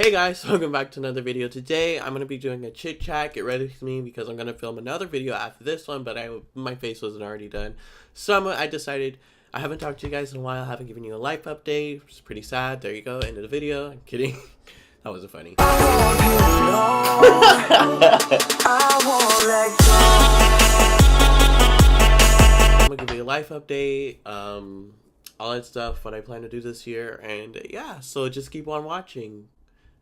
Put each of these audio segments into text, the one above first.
Hey guys, welcome back to another video. Today I'm going to be doing a chit chat. Get ready with me because I'm going to film another video after this one, but my face wasn't already done. So I decided, I haven't talked to you guys in a while, I haven't given you a life update. It's pretty sad. There you go, end of the video. I'm kidding. That wasn't funny. I'm going to give you a life update, all that stuff, what I plan to do this year, and yeah, so just keep on watching.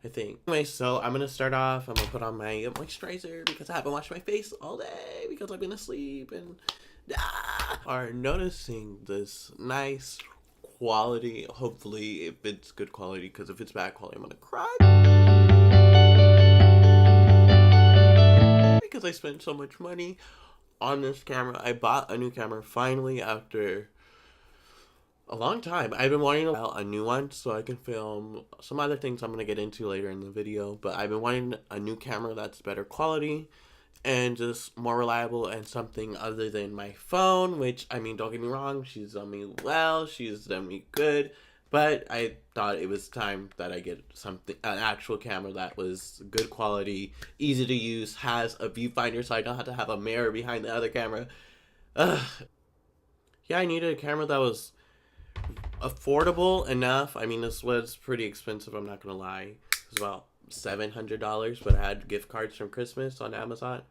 I think. Anyway, so I'm going to start off. I'm going to put on my moisturizer because I haven't washed my face all day because I've been asleep and are noticing this nice quality. Hopefully, if it's good quality, because if it's bad quality, I'm going to cry. Because I spent so much money on this camera. I bought a new camera finally after a long time. I've been wanting a new one so I can film some other things I'm going to get into later in the video, but I've been wanting a new camera that's better quality and just more reliable and something other than my phone, which, I mean, don't get me wrong, she's done me well, she's done me good, but I thought it was time that I get something, an actual camera that was good quality, easy to use, has a viewfinder so I don't have to have a mirror behind the other camera. Yeah, I needed a camera that was affordable enough. I mean, this was pretty expensive, I'm not gonna lie. It was about $700, but I had gift cards from Christmas on Amazon,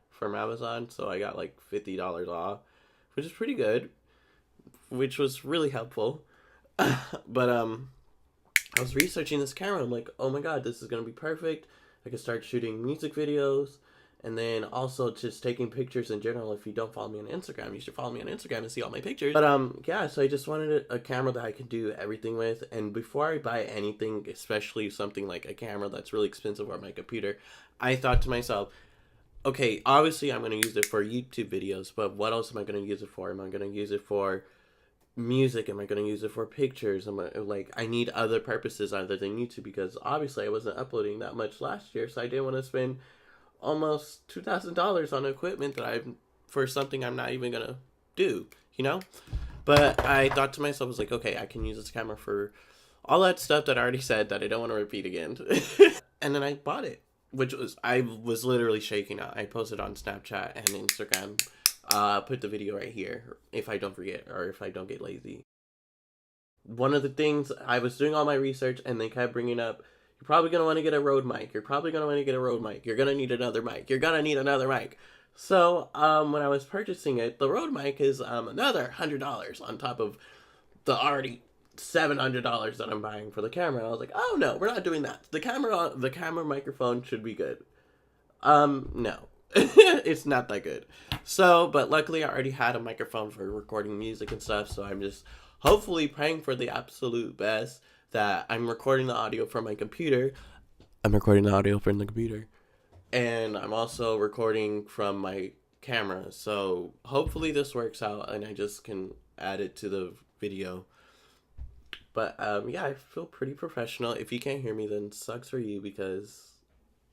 so I got like $50 off, which is pretty good, which was really helpful. But I was researching this camera. I'm like, oh my god, this is gonna be perfect. I could start shooting music videos. And then also just taking pictures in general. If you don't follow me on Instagram, you should follow me on Instagram and see all my pictures. But yeah, so I just wanted a camera that I could do everything with. And before I buy anything, especially something like a camera that's really expensive or my computer, I thought to myself, okay, obviously I'm going to use it for YouTube videos, but what else am I going to use it for? Am I going to use it for music? Am I going to use it for pictures? I need other purposes other than YouTube, because obviously I wasn't uploading that much last year, so I didn't want to spend almost $2,000 on equipment that for something I'm not even gonna do, you know. But I thought to myself, I was like, okay, I can use this camera for all that stuff that I already said that I don't want to repeat again. And then I bought it, I was literally shaking out. I posted on Snapchat and Instagram. Put the video right here if I don't forget or if I don't get lazy. One of the things, I was doing all my research and they kept bringing up, you're probably going to want to get a Rode mic. You're probably going to want to get a Rode mic. You're going to need another mic. You're going to need another mic. So, when I was purchasing it, the Rode mic is another $100 on top of the already $700 that I'm buying for the camera. I was like, oh no, we're not doing that. The camera microphone should be good. No. It's not that good. So, but luckily I already had a microphone for recording music and stuff, so I'm just hopefully praying for the absolute best that I'm recording the audio from my computer. I'm recording the audio from the computer. And I'm also recording from my camera. So hopefully this works out and I just can add it to the video. But yeah, I feel pretty professional. If you can't hear me, then sucks for you because,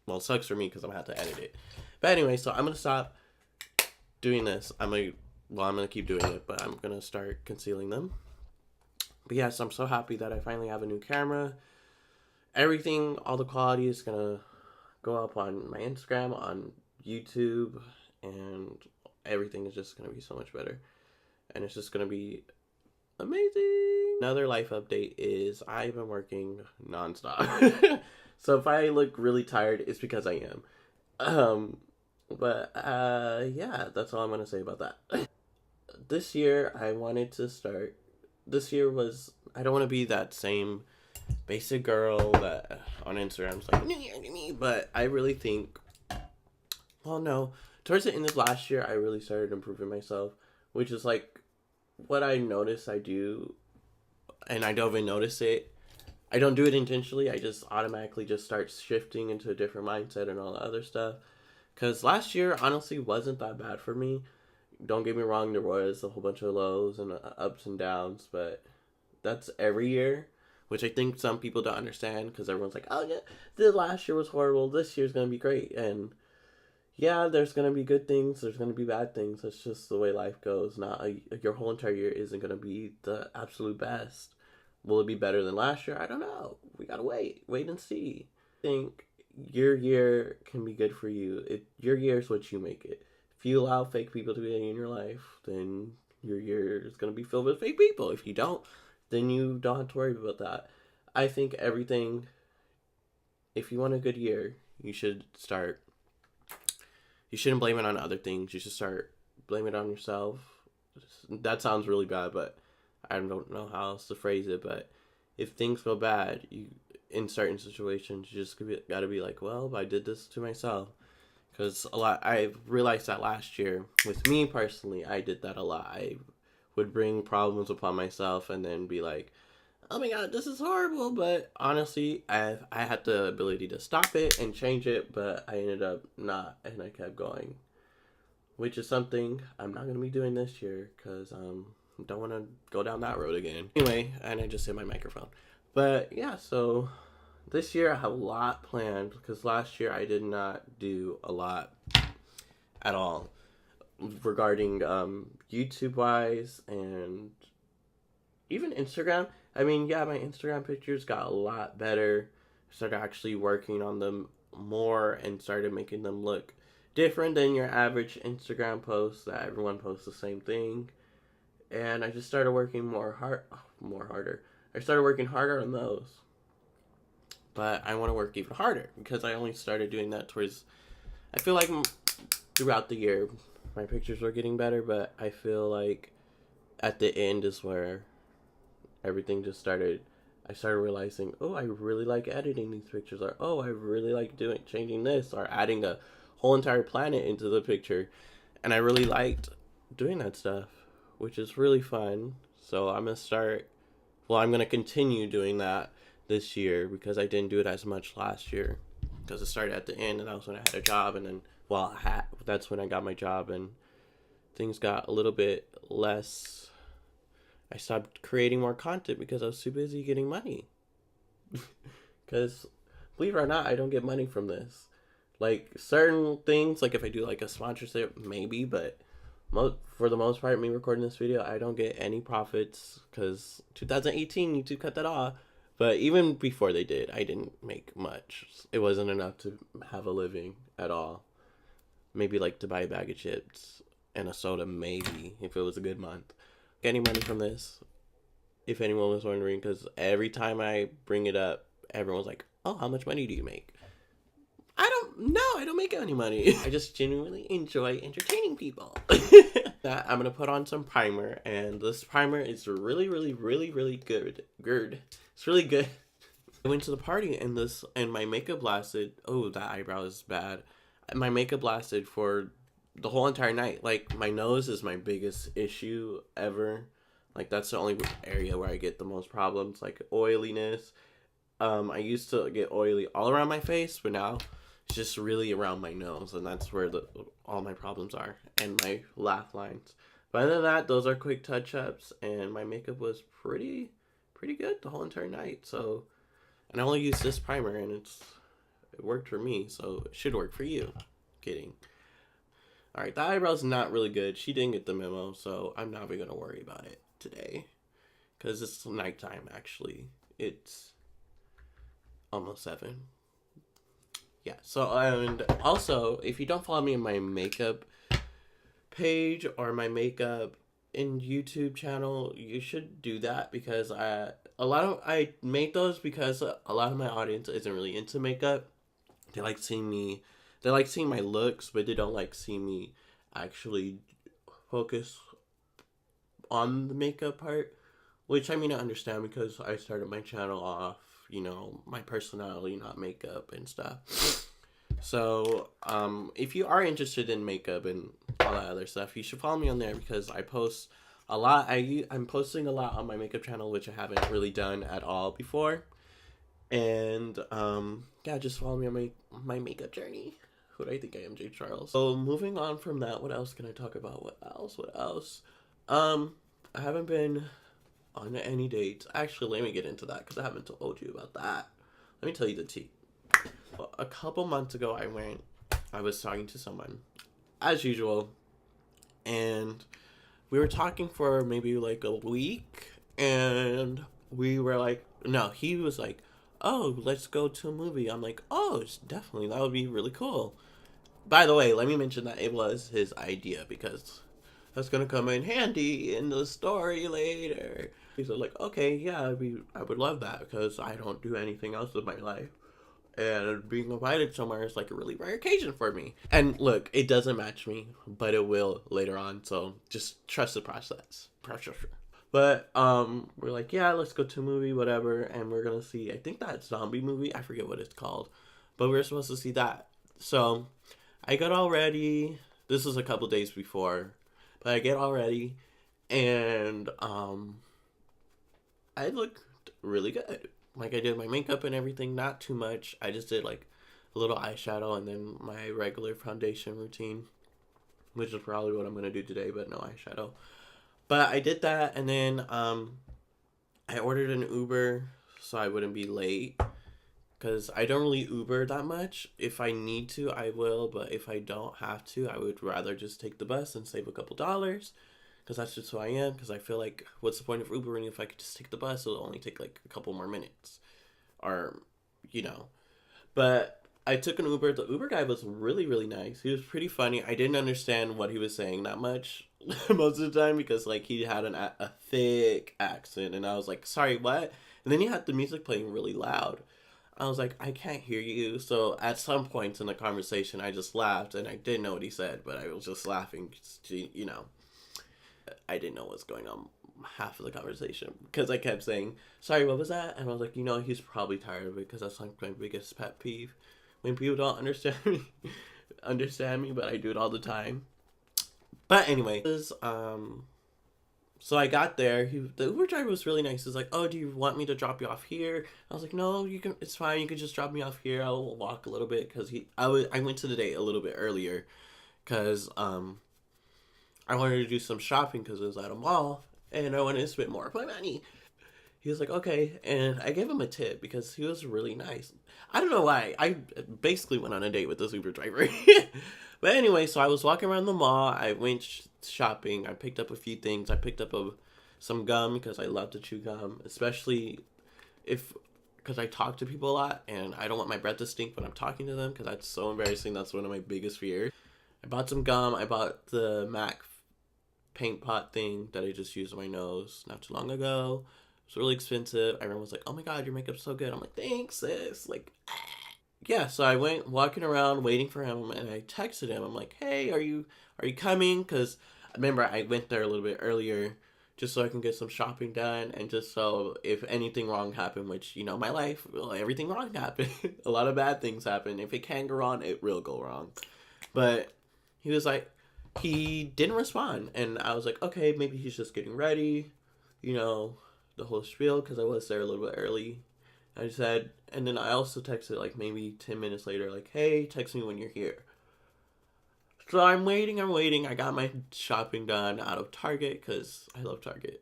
well, sucks for me because I'm gonna have to edit it. But anyway, so I'm gonna stop doing this. I'm gonna keep doing it, but I'm gonna start concealing them. But yes, I'm so happy that I finally have a new camera. Everything, all the quality is gonna go up on my Instagram, on YouTube, and everything is just gonna be so much better. And it's just gonna be amazing. Another life update is I've been working nonstop. So if I look really tired, it's because I am. Yeah, that's all I'm gonna say about that. This year, I wanted to start. This year was, I don't want to be that same basic girl that on Instagram's like, but I really think, well, no, towards the end of last year, I really started improving myself, which is like what I notice I do, and I don't even notice it. I don't do it intentionally. I just automatically just start shifting into a different mindset and all the other stuff. Because last year, honestly, wasn't that bad for me. Don't get me wrong, there was a whole bunch of lows and ups and downs, but that's every year, which I think some people don't understand because everyone's like, oh yeah, the last year was horrible, this year's going to be great. And yeah, there's going to be good things, there's going to be bad things. That's just the way life goes. Your whole entire year isn't going to be the absolute best. Will it be better than last year? I don't know. We got to wait and see. think your year can be good for you. Your year is what you make it. If you allow fake people to be in your life, then your year is going to be filled with fake people. If you don't, then you don't have to worry about that. I think everything, if you want a good year, you shouldn't blame it on other things. You should start blaming it on yourself. That sounds really bad, but I don't know how else to phrase it. But if things go bad, in certain situations, you just gotta be like, well, I did this to myself. Because I realized that last year, with me personally, I did that a lot. I would bring problems upon myself and then be like, oh my god, this is horrible. But honestly, I had the ability to stop it and change it, but I ended up not, and I kept going. Which is something I'm not going to be doing this year, because don't want to go down that road again. Anyway, and I just hit my microphone. But yeah, so this year I have a lot planned, because last year I did not do a lot at all regarding YouTube wise and even Instagram. I mean, yeah, my Instagram pictures got a lot better. I started actually working on them more and started making them look different than your average Instagram post that everyone posts the same thing. And I just started working harder. I started working harder on those. But I want to work even harder, because I only started doing that I feel like throughout the year my pictures were getting better, but I feel like at the end is where everything just started. I started realizing, oh, I really like editing these pictures, or oh, I really like changing this, or adding a whole entire planet into the picture. And I really liked doing that stuff, which is really fun. So I'm going to continue doing that this year, because I didn't do it as much last year, because it started at the end, and that was when I had a job, and then, that's when I got my job, and things got a little bit less. I stopped creating more content because I was too busy getting money. Because, believe it or not, I don't get money from this. Like, certain things, like if I do like a sponsorship, maybe, but for the most part, me recording this video, I don't get any profits, because 2018, YouTube cut that off. But even before they did, I didn't make much. It wasn't enough to have a living at all. Maybe like to buy a bag of chips and a soda, maybe, if it was a good month. Get any money from this, if anyone was wondering, because every time I bring it up, everyone's like, oh, how much money do you make? I don't make any money. I just genuinely enjoy entertaining people. That I'm going to put on some primer, and this primer is really, really, really, really good. It's really good. I went to the party, and my makeup lasted, oh, that eyebrow is bad. My makeup lasted for the whole entire night. Like, my nose is my biggest issue ever. Like, that's the only area where I get the most problems, like oiliness. I used to get oily all around my face, but now it's just really around my nose, and that's where all my problems are, and my laugh lines. But other than that, those are quick touch-ups, and my makeup was pretty good the whole entire night. So, and I only used this primer, and it worked for me, so it should work for you. Kidding. Alright, the eyebrow's not really good. She didn't get the memo, so I'm not even gonna worry about it today, because it's nighttime. Actually, it's almost 7. Yeah, so, and also, if you don't follow me on my makeup page or my makeup in YouTube channel, you should do that, because I make those because a lot of my audience isn't really into makeup. They like seeing my looks, but they don't like seeing me actually focus on the makeup part, which, I mean, I understand, because I started my channel off, my personality, not makeup and stuff. So, if you are interested in makeup and all that other stuff, you should follow me on there, because I post a lot. I'm posting a lot on my makeup channel, which I haven't really done at all before. And, yeah, just follow me on my makeup journey. Who do I think I am, J. Charles? So, moving on from that, what else can I talk about? What else? I haven't been on any dates. Actually, let me get into that, because I haven't told you about that. Let me tell you the tea. Well, a couple months ago, I was talking to someone, as usual, and we were talking for maybe like a week, and we were like, no, he was like, oh, let's go to a movie. I'm like, oh, definitely, that would be really cool. By the way, let me mention that it was his idea because that's gonna come in handy in the story later. He's like, okay, yeah, I would love that because I don't do anything else with my life. And being invited somewhere is like a really rare occasion for me. And look, it doesn't match me, but it will later on. So just trust the process. Pressure. But we're like, yeah, let's go to a movie, whatever, and we're gonna see. I think that zombie movie. I forget what it's called, but we are supposed to see that. So I got all ready. This was a couple days before, but I get all ready, and I looked really good. Like I did my makeup and everything, not too much. I just did like a little eyeshadow and then my regular foundation routine, which is probably what I'm gonna do today, but no eyeshadow. But I did that, and then I ordered an Uber so I wouldn't be late. Because I don't really Uber that much. If I need to, I will. But if I don't have to, I would rather just take the bus and save a couple dollars. Because that's just who I am. Because I feel like, what's the point of Ubering if I could just take the bus? It'll only take like a couple more minutes. Or, you know. But I took an Uber. The Uber guy was really, really nice. He was pretty funny. I didn't understand what he was saying that much most of the time. Because like he had a thick accent. And I was like, sorry, what? And then he had the music playing really loud. I was like, I can't hear you. So at some points in the conversation, I just laughed, and I didn't know what he said, but I was just laughing. You know, I didn't know what's going on half of the conversation because I kept saying, sorry, what was that? And I was like, you know, he's probably tired of it because that's like my biggest pet peeve. When people don't understand me, but I do it all the time. But anyway, so I got there. The Uber driver was really nice. He's like, "Oh, do you want me to drop you off here?" I was like, "No, you can. It's fine. You can just drop me off here. I'll walk a little bit because I went to the date a little bit earlier because I wanted to do some shopping because it was at a mall and I wanted to spend more of my money." He was like, "Okay," and I gave him a tip because he was really nice. I don't know why. I basically went on a date with this Uber driver. But anyway, so I was walking around the mall. I went shopping. I picked up a few things. I picked up some gum because I love to chew gum, especially because I talk to people a lot and I don't want my breath to stink when I'm talking to them because that's so embarrassing. That's one of my biggest fears. I bought some gum. I bought the MAC paint pot thing that I just used on my nose not too long ago. It was really expensive. Everyone was like, "Oh my god, your makeup's so good." I'm like, "Thanks, sis." Like, yeah, so I went walking around waiting for him, and I texted him. I'm like, "Hey, are you coming?" Because remember I went there a little bit earlier just so I can get some shopping done, and just so if anything wrong happened, which you know my life, well, everything wrong happened. A lot of bad things happen. If it can go wrong, it will go wrong. But he was like, he didn't respond, and I was like, okay, maybe he's just getting ready, you know, the whole spiel because I was there a little bit early. I said, and then I also texted like maybe 10 minutes later, like, hey, text me when you're here. So I'm waiting. I got my shopping done out of Target because I love Target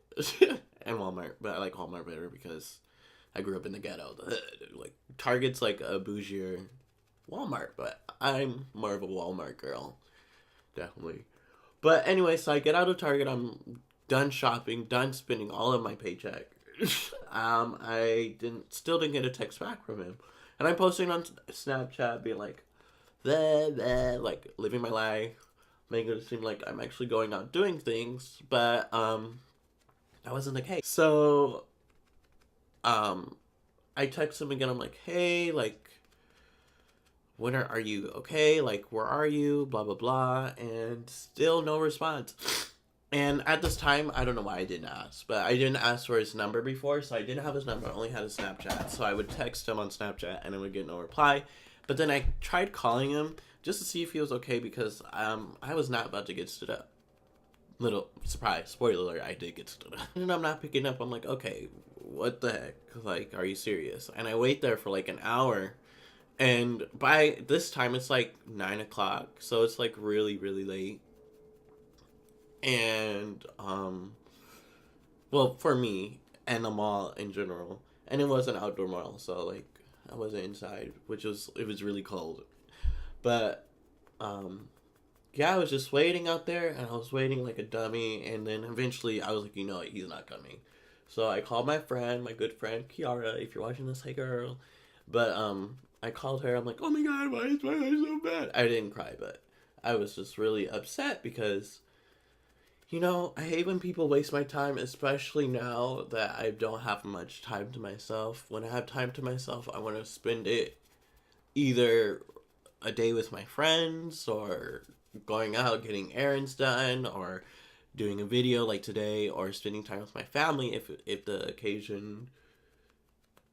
and Walmart, but I like Walmart better because I grew up in the ghetto. Like Target's like a bougier Walmart, but I'm more of a Walmart girl, definitely. But anyway, so I get out of Target. I'm done shopping, done spending all of my paycheck. I still didn't get a text back from him, and I'm posting on Snapchat being like, blah, blah, like living my life, making it seem like I'm actually going out doing things, but that wasn't the case. So I text him again. I'm like, hey, like, when are you okay? Like, where are you? Blah blah blah, and still no response. And at this time, I don't know why I didn't ask, but I didn't ask for his number before, so I didn't have his number. I only had his Snapchat, so I would text him on Snapchat, and I would get no reply. But then I tried calling him just to see if he was okay because I was not about to get stood up. Little surprise, spoiler alert, I did get stood up. And I'm not picking up. I'm like, okay, what the heck? Like, are you serious? And I wait there for like an hour, and by this time it's like 9 o'clock, so it's like really, really late. And well, for me and the mall in general, and it was an outdoor mall, so like I wasn't inside, it was really cold. But yeah, I was just waiting out there, and I was waiting like a dummy, and then eventually I was like, you know what, he's not coming. So I called my friend, my good friend Kiara. If you're watching this, hey girl. But I called her. I'm like, oh my god, why is my life so bad? I didn't cry, but I was just really upset because, you know, I hate when people waste my time, especially now that I don't have much time to myself. When I have time to myself, I want to spend it either a day with my friends or going out getting errands done or doing a video like today or spending time with my family if the occasion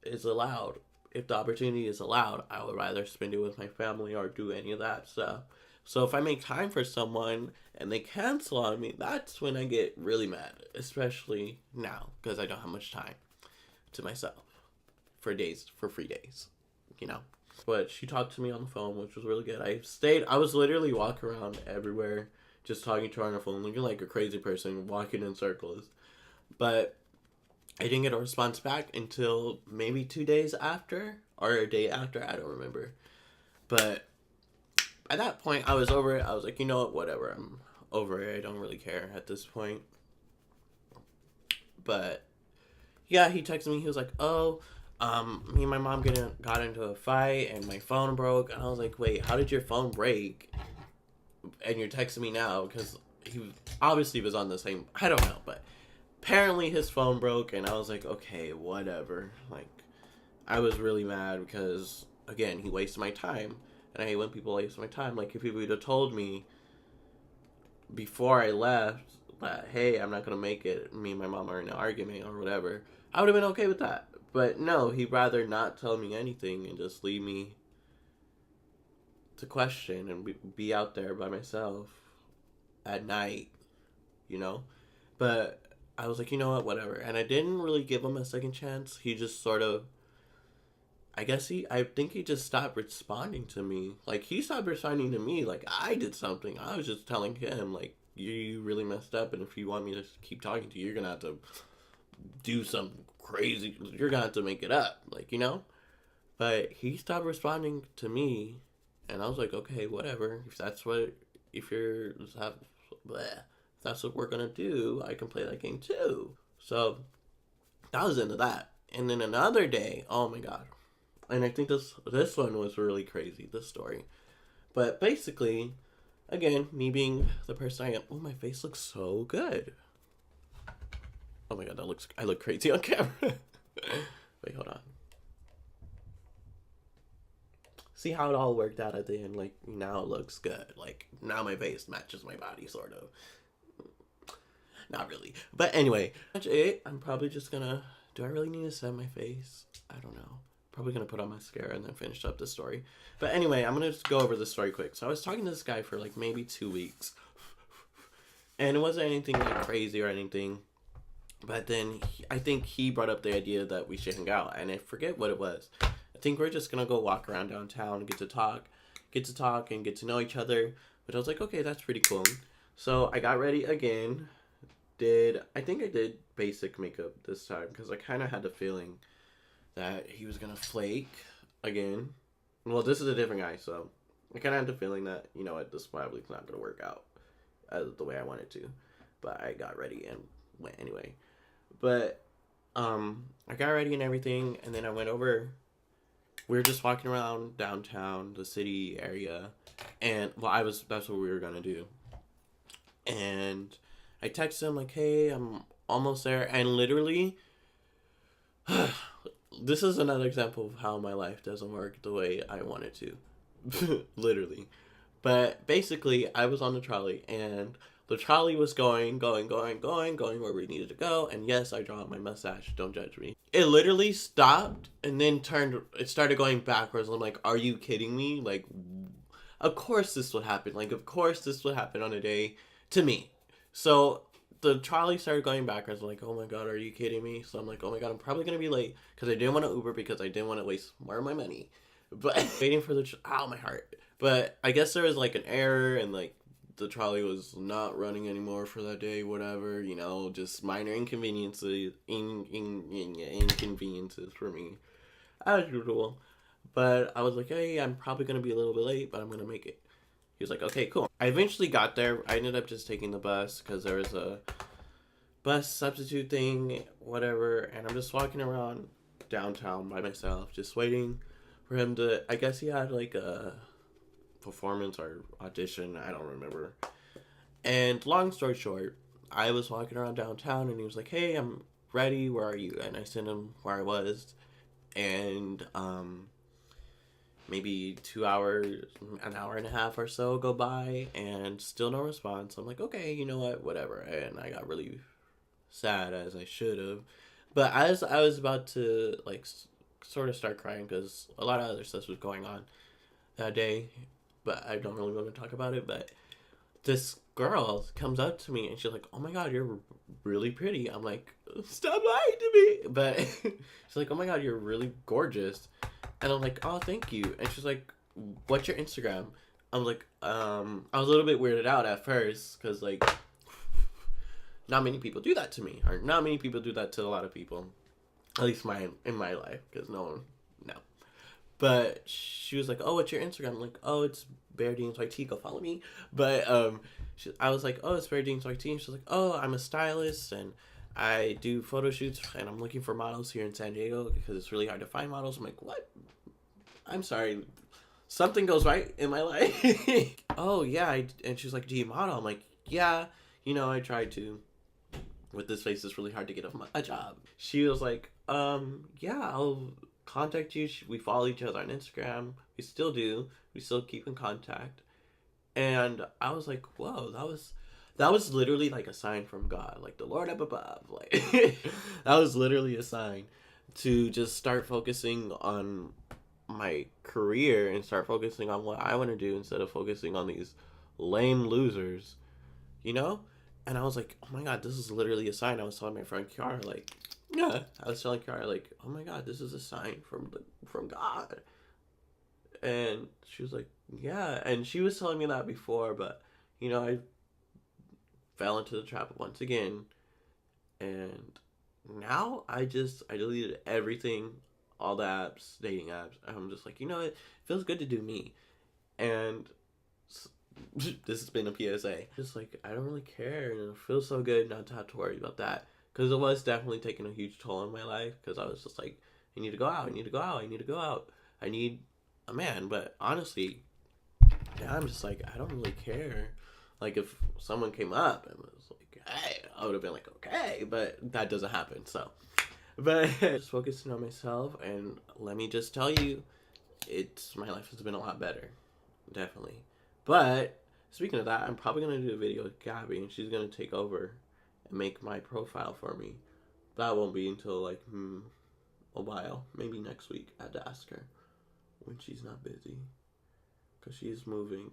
is allowed. If the opportunity is allowed, I would rather spend it with my family or do any of that stuff. So if I make time for someone and they cancel on me, that's when I get really mad, especially now because I don't have much time to myself for free days, you know. But she talked to me on the phone, which was really good. I was literally walking around everywhere, just talking to her on the phone, looking like a crazy person, walking in circles. But I didn't get a response back until maybe 2 days after, or a day after, I don't remember. But at that point, I was over it. I was like, you know what, whatever, I'm over it. I don't really care at this point. But yeah, he texted me. He was like, oh, me and my mom got into a fight and my phone broke. And I was like, wait, how did your phone break? And you're texting me now? Because he obviously was on the same, I don't know, but apparently his phone broke. And I was like, okay, whatever. Like, I was really mad because, again, he wasted my time. And I hate when people waste my time. Like, if he would have told me before I left that, hey, I'm not going to make it, me and my mom are in an argument or whatever, I would have been okay with that. But no, he'd rather not tell me anything and just leave me to question and be out there by myself at night, you know? But I was like, you know what, whatever. And I didn't really give him a second chance. He just sort of, I think he just stopped responding to me. Like, he stopped responding to me like I did something. I was just telling him, like, you really messed up, and if you want me to keep talking to you, you're going to have to do something crazy. You're going to have to make it up, like, you know? But he stopped responding to me, and I was like, okay, whatever. If that's what we're going to do, I can play that game too. So, that was into that. And then another day, oh my god. And I think this one was really crazy, this story. But basically, again, me being the person I am, oh, my face looks so good. Oh my god, I look crazy on camera. Wait, hold on. See how it all worked out at the end? Like, now it looks good. Like, now my face matches my body, sort of. Not really. But anyway, that's it. I'm probably just gonna, do I really need to set my face? I don't know. Probably gonna put on mascara and then finish up the story. But anyway, I'm gonna just go over the story quick. So I was talking to this guy for like maybe 2 weeks. And it wasn't anything like crazy or anything. But then I think he brought up the idea that we should hang out. And I forget what it was. I think we're just gonna go walk around downtown and get to talk and get to know each other. But I was like, okay, that's pretty cool. So I got ready again. I think I did basic makeup this time because I kind of had the feeling that he was gonna flake again. Well, this is a different guy, so I kind of had the feeling that, you know what, this probably is not gonna work out the way I wanted to. But I got ready and went anyway. But I got ready and everything, and then I went over. We were just walking around downtown, the city area, and that's what we were gonna do. And I texted him like, hey, I'm almost there, and literally, this is another example of how my life doesn't work the way I want it to. Literally. But basically, I was on the trolley, and the trolley was going where we needed to go. And yes, I draw out my mustache. Don't judge me. It literally stopped and then it started going backwards. I'm like, are you kidding me? Like, of course this would happen. Like, of course this would happen on a day to me. So the trolley started going backwards. I'm like, oh my god, are you kidding me? So I'm like, oh my god, I'm probably going to be late because I didn't want to Uber because I didn't want to waste more of my money. But waiting for my heart. But I guess there was like an error and like the trolley was not running anymore for that day, whatever, you know, just minor inconveniences for me, as usual. But I was like, hey, I'm probably going to be a little bit late, but I'm going to make it. He was like, okay, cool. I eventually got there. I ended up just taking the bus because there was bus substitute thing, whatever, and I'm just walking around downtown by myself, just waiting for him to. I guess he had like a performance or audition, I don't remember. And long story short, I was walking around downtown and he was like, "Hey, I'm ready. Where are you?" And I sent him where I was, and maybe 2 hours, an hour and a half or so go by, and still no response. I'm like, okay, you know what, whatever. And I got really sad, as I should have. But as I was about to like sort of start crying because a lot of other stuff was going on that day, but I don't really want to talk about it. But this girl comes up to me and she's like, "Oh my God, you're really pretty." I'm like, "Stop lying to me!" But she's like, "Oh my God, you're really gorgeous," and I'm like, "Oh, thank you." And she's like, "What's your Instagram?" I'm like, I was a little bit weirded out at first because like not many people do that to me, or not many people do that to a lot of people, at least in my life, because no one, no. But she was like, "Oh, what's your Instagram?" I'm like, "Oh, it's BearDeans YT. Go follow me." But I was like, "Oh, it's BearDeans YT." And she's like, "Oh, I'm a stylist and I do photo shoots and I'm looking for models here in San Diego because it's really hard to find models." I'm like, "What? I'm sorry. Something goes right in my life." "Oh yeah," and she's like, "Do you model?" I'm like, "Yeah, I tried to. With this face, it's really hard to get a job." She was like, "Yeah, I'll contact you." We follow each other on Instagram. We still do. We still keep in contact. And I was like, "Whoa, that was literally like a sign from God, like the Lord up above." Like that was literally a sign to just start focusing on my career and start focusing on what I want to do instead of focusing on these lame losers, you know? And I was like, "Oh my God, this is literally a sign." I was telling my friend Kiara, like, yeah, I was telling Kiara, like, "Oh my God, this is a sign from God." And she was like, "Yeah." And she was telling me that before, but I fell into the trap once again. And now I deleted everything, all the apps, dating apps. I'm just like, it feels good to do me. And this has been a PSA. Just like, I don't really care, and it feels so good not to have to worry about that. Because it was definitely taking a huge toll on my life. Because I was just like, I need to go out, I need to go out, I need to go out. I need a man. But honestly, now I'm just like, I don't really care. Like, if someone came up and was like, "Hey," I would have been like, okay. But that doesn't happen, so. But just focusing on myself, and let me just tell you, my life has been a lot better. Definitely. But speaking of that, I'm probably gonna do a video with Gabby, and she's gonna take over and make my profile for me. That won't be until like a while, maybe next week. I had to ask her when she's not busy, because she's moving.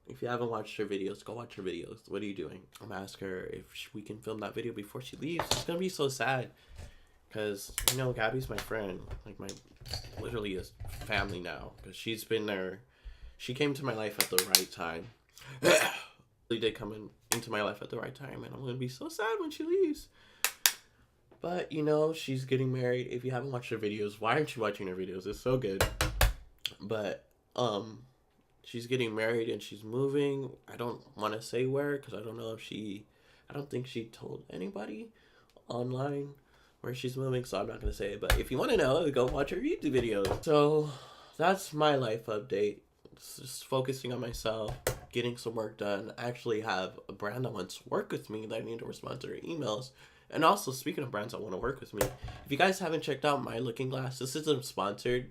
If you haven't watched her videos, go watch her videos. What are you doing? I'm gonna ask her if we can film that video before she leaves. It's gonna be so sad, because Gabby's my friend, like literally is family now, because she's been there. She came to my life at the right time. Really did come into my life at the right time, and I'm gonna be so sad when she leaves. But she's getting married. If you haven't watched her videos, why aren't you watching her videos? It's so good. But she's getting married and she's moving. I don't want to say where, because I don't know if I don't think she told anybody online where she's moving, so I'm not going to say it. But if you want to know, go watch her YouTube videos. So that's my life update. It's just focusing on myself, getting some work done. I actually have a brand that wants to work with me that I need to respond to their emails. And also, speaking of brands that want to work with me, if you guys haven't checked out My Looking Glass, this isn't sponsored.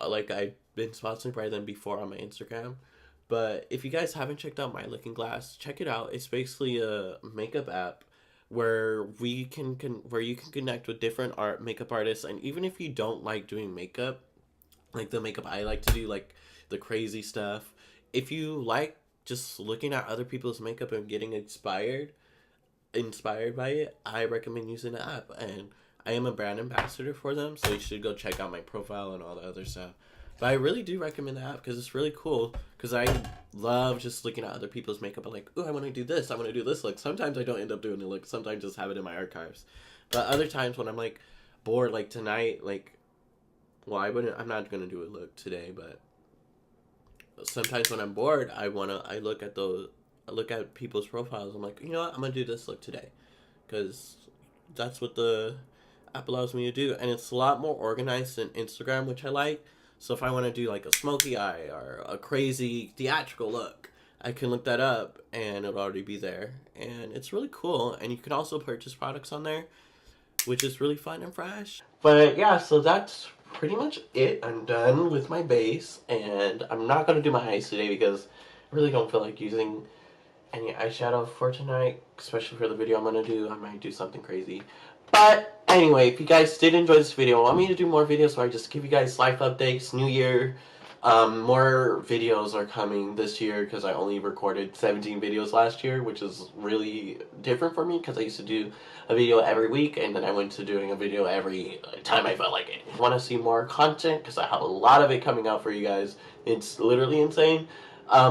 Like, I've been sponsored by them before on my Instagram. But if you guys haven't checked out My Looking Glass, check it out. It's basically a makeup app where where you can connect with different makeup artists. And even if you don't like doing makeup, like the makeup I like to do, like the crazy stuff, if you like just looking at other people's makeup and getting inspired by it, I recommend using the app. And I am a brand ambassador for them, so you should go check out my profile and all the other stuff. But I really do recommend the app because it's really cool. Because I love just looking at other people's makeup and like, oh, I want to do this. I want to do this look. Sometimes I don't end up doing the look. Sometimes I just have it in my archives. But other times when I'm like bored, like tonight, like, well, I'm not gonna do a look today, but sometimes when I'm bored, I look at people's profiles. I'm like, you know what? I'm gonna do this look today. because that's what the app allows me to do, and it's a lot more organized than Instagram, which I like. So if I want to do like a smoky eye or a crazy theatrical look, I can look that up and it'll already be there, and it's really cool. And you can also purchase products on there, which is really fun and fresh. But yeah, so that's pretty much it. I'm done with my base, and I'm not going to do my eyes today because I really don't feel like using any eyeshadow for tonight, especially for the video I'm going to do. I might do something crazy. But anyway, if you guys did enjoy this video, want me to do more videos where I just give you guys life updates, new year, more videos are coming this year because I only recorded 17 videos last year, which is really different for me because I used to do a video every week, and then I went to doing a video every time I felt like it. I want to see more content because I have a lot of it coming out for you guys. It's literally insane.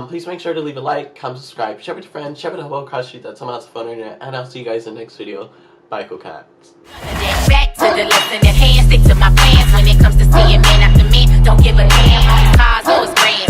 Please make sure to leave a like, comment, subscribe, share with your friends, share with a whole across street that someone else phone internet, and I'll see you guys in the next video. Bye, cool cats. Back to the lesson at hand, stick to my plans when it comes to seeing man after man. Don't give a damn, cars always grand.